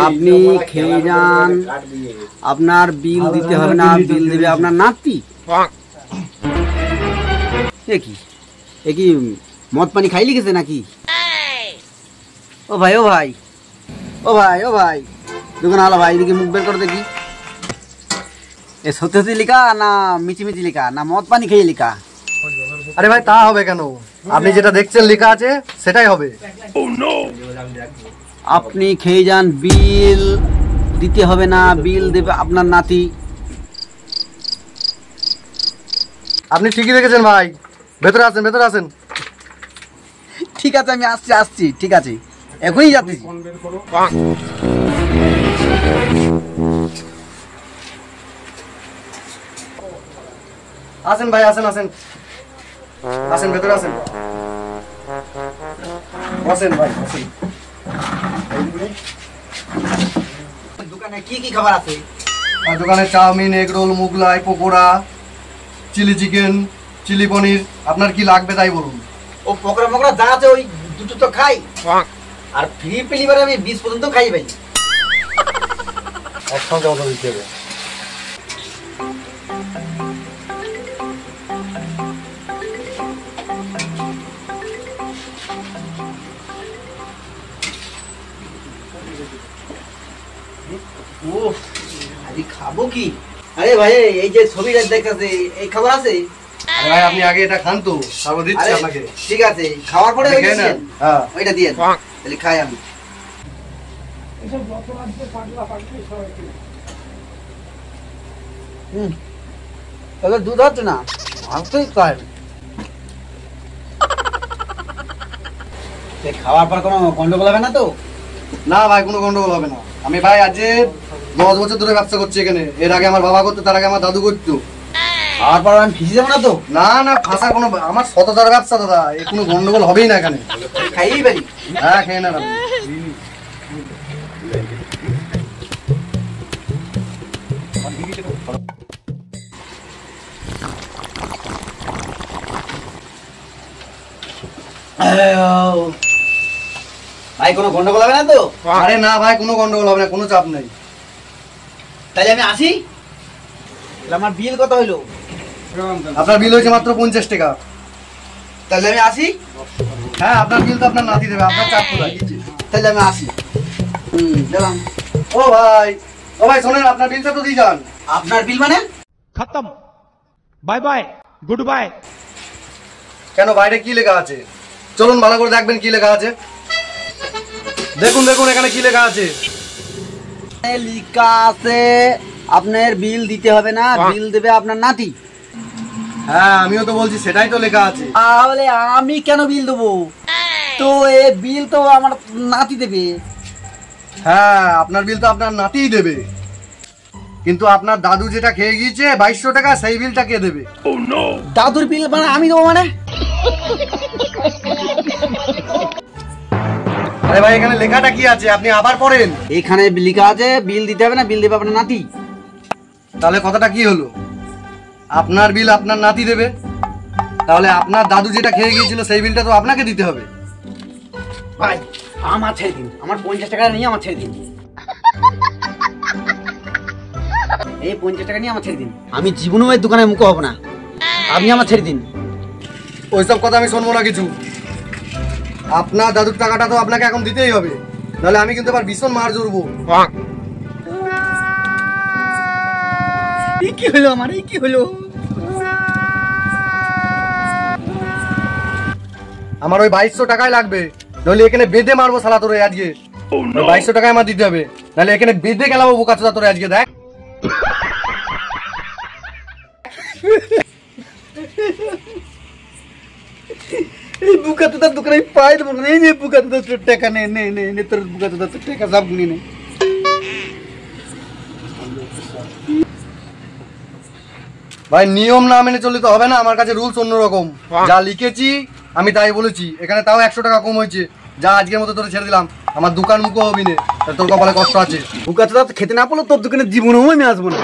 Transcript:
আপনি খেয়ে যান, আপনার বিল দিতে হবে না, বিল দেবে আপনার নাতি। এ কি মদ পানি খাই লিখেছে নাকি? ও ভাই ও ভাই ও ভাই ও ভাই, দোকান আলো ভাই, এদিকে মুখ বের করে দেখি। এ সত্যি সত্যি লিখা না মিচিমিচি লিখা না মদ পানি খেয়ে লিখা? আরে ভাই তা হবে কেন, আপনি যেটা দেখছেন লেখা আছে সেটাই হবে। আপনি খেয়ে যান, বিল দিতে হবে না, বিল দেবে আপনার নাতি। আপনি ঠিকই দেখেছেন ভাই, ভেতরে আসেন ভেতরে আসেন। ঠিক আছে আমি আসছি আসছি, ঠিক আছে এখনই যাচ্ছি। আসেন ভাই আসেন আসেন আসেন, ভেতরে আসেন, বসেন ভাই বসেন। দোকানে কি কি খাবার আছে? আর দোকানে chowmein, egg roll, Mughlai, pakora, chilli chicken, chilli paneer, আপনার কি লাগবে তাই বলুন। ও পকোড়া পকোড়া যা আছে ওই দুটো তো খাই, আর ফ্রি পেলিবারে আমি 20 পর্যন্ত খাই ভাই। একসঙ্গে অর্ডার দিতে হবে। খাবো কি? আরে ভাই এই যে ছবিটা দেখতেছে এই খাবার আছে? আরে ভাই আপনি আগে এটা খান তো, তারপর দিচ্ছি আপনাকে। ঠিক আছে খাওয়ার পরে ওইটা দিয়ে তাহলে খাই আমি। তাহলে দুধ হচ্ছে না, ভাবতেই খাই। খাওয়ার পর কোনো গন্ডগোল হবে না তো? না ভাই কোনো গন্ডগোল হবে না। আমি ভাই আজ 10 বছর ধরে ব্যবসা করছি এখানে। এর আগে আমার বাবা করতো, তার আগে আমার দাদু করতো। খাওয়ার পর আমি ফিসে যাবো না তো? না না, ফাঁসার কোনো, আমার সততার ব্যবসা দাদা, কোনো গন্ডগোল হবেই না এখানে। খাইয়েই পারি? হ্যাঁ খেয়ে না দাদা। ভাই কোনো গন্ডগোল হবে না তো? আরে না ভাই কোনো গন্ডগোল হবে না, কোনো চাপ নেই। তাহলে আমি আসি। আমার বিল কত হইলো? আপনার বিল হয়েছে মাত্র 50 টাকা। তাহলে আমি আসি। হ্যাঁ আপনার বিল তো আপনার নাতি দেবে, আপনার চাপ কোথায়? তাহলে আমি আসি। দিলাম। ও ভাই শোনেন, আপনার বিলটা তো দিয়ে যান। আপনার বিল মানে? খতম, বাই বাই, গুড বাই। কেন বাইরে কি লেখা আছে? চলুন ভালো করে দেখবেন কি লেখা আছে। দেখুন দেখুন এখানে কি লেখা আছে। লেখা আছে আপনার বিল দিতে হবে না, বিল দেবে আপনার নাতি। হ্যাঁ আমিও তো বলছি সেটাই তো লেখা আছে। তাহলে আমি কেন বিল দেবো? তো এই বিল তো আমার নাতি দেবে। হ্যাঁ আপনার বিল তো আপনার নাতিই দেবে, কিন্তু আপনার দাদু যেটা খেয়ে গিয়েছে 2200 টাকা, সেই বিলটা কে দেবে? দাদুর বিল মানে আমি দেবো মানে? আরে ভাই এখানে লেখাটা কি আছে আপনি আবার পড়েন। এখানে লেখা আছে বিল দিতে হবে না, বিল দেবে আপনার নাতি। তাহলে কথাটা কি হলো? আপনার বিল আপনার নাতি দেবে, তাহলে আপনার দাদু যেটা খেয়ে গিয়েছিল সেই বিলটা তো আপনাকে দিতে হবে। ভাই আমার ছেড়ে দিন, আমার 50 টাকা নিয়ে আমার ছেড়ে দিন। এই 50 টাকা নিয়ে আমার ছেড়ে দিন, আমি জীবনেও এই দোকানে মুখ হবো না, আপনি আমার ছেড়ে দিন। ওইসব কথা আমি শুনবো না কিছু। আপনার দাদুর টাকাটা তো আপনাকে এখন দিতেই হবে, নাহলে আমি কিন্তু আবার ভীষণ মার জড়বো। এই কি হলো আমার, এই কি হলো? আমার ওই 2200 টাকাই লাগবে, নাহলে এখানে বেঁধে মারবো শালা তোরে আজকে। 2200 টাকায় আমার দিতে হবে, নাহলে এখানে বেঁধে গেলাম বোকাচোদা তোরে আজকে। দেখ এই বুকা তো দোকানে পাই দেবো না। এই যে বুকা তো টাকা নে নে নে নে, তোর বুকা তো টাকা সব নিয়ে নে। ভাই নিয়ম না মেনে চললে তো হবে না, আমার কাছে রুলস অন্যরকম। যা লিখেছি আমি তাই বলেছি। এখানে তাও 100 টাকা কম হয়েছে, যা আজকের মতো তোরে ছেড়ে দিলাম। আমার দোকান মুখো হবি না, তোর কপালে কষ্ট আছে। বুকা তো খেতে না পারলো তোর দোকানে জীবনেও আমি আসবো না।